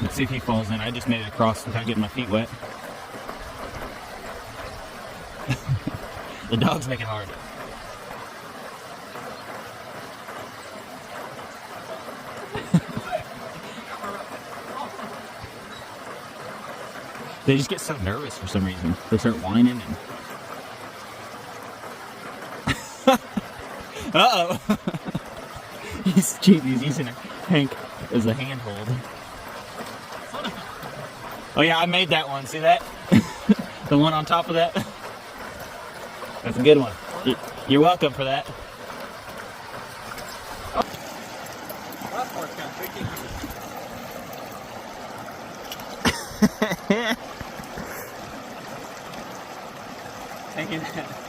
Let's see if he falls in. I just made it across without getting my feet wet. The dogs make it hard. They just get so nervous for some reason. They start whining and... Uh-oh! He's cheating. He's using Hank as a handhold. Oh yeah, I made that one. See that? The one on top of that? That's a good one. You're welcome for that. Taking that.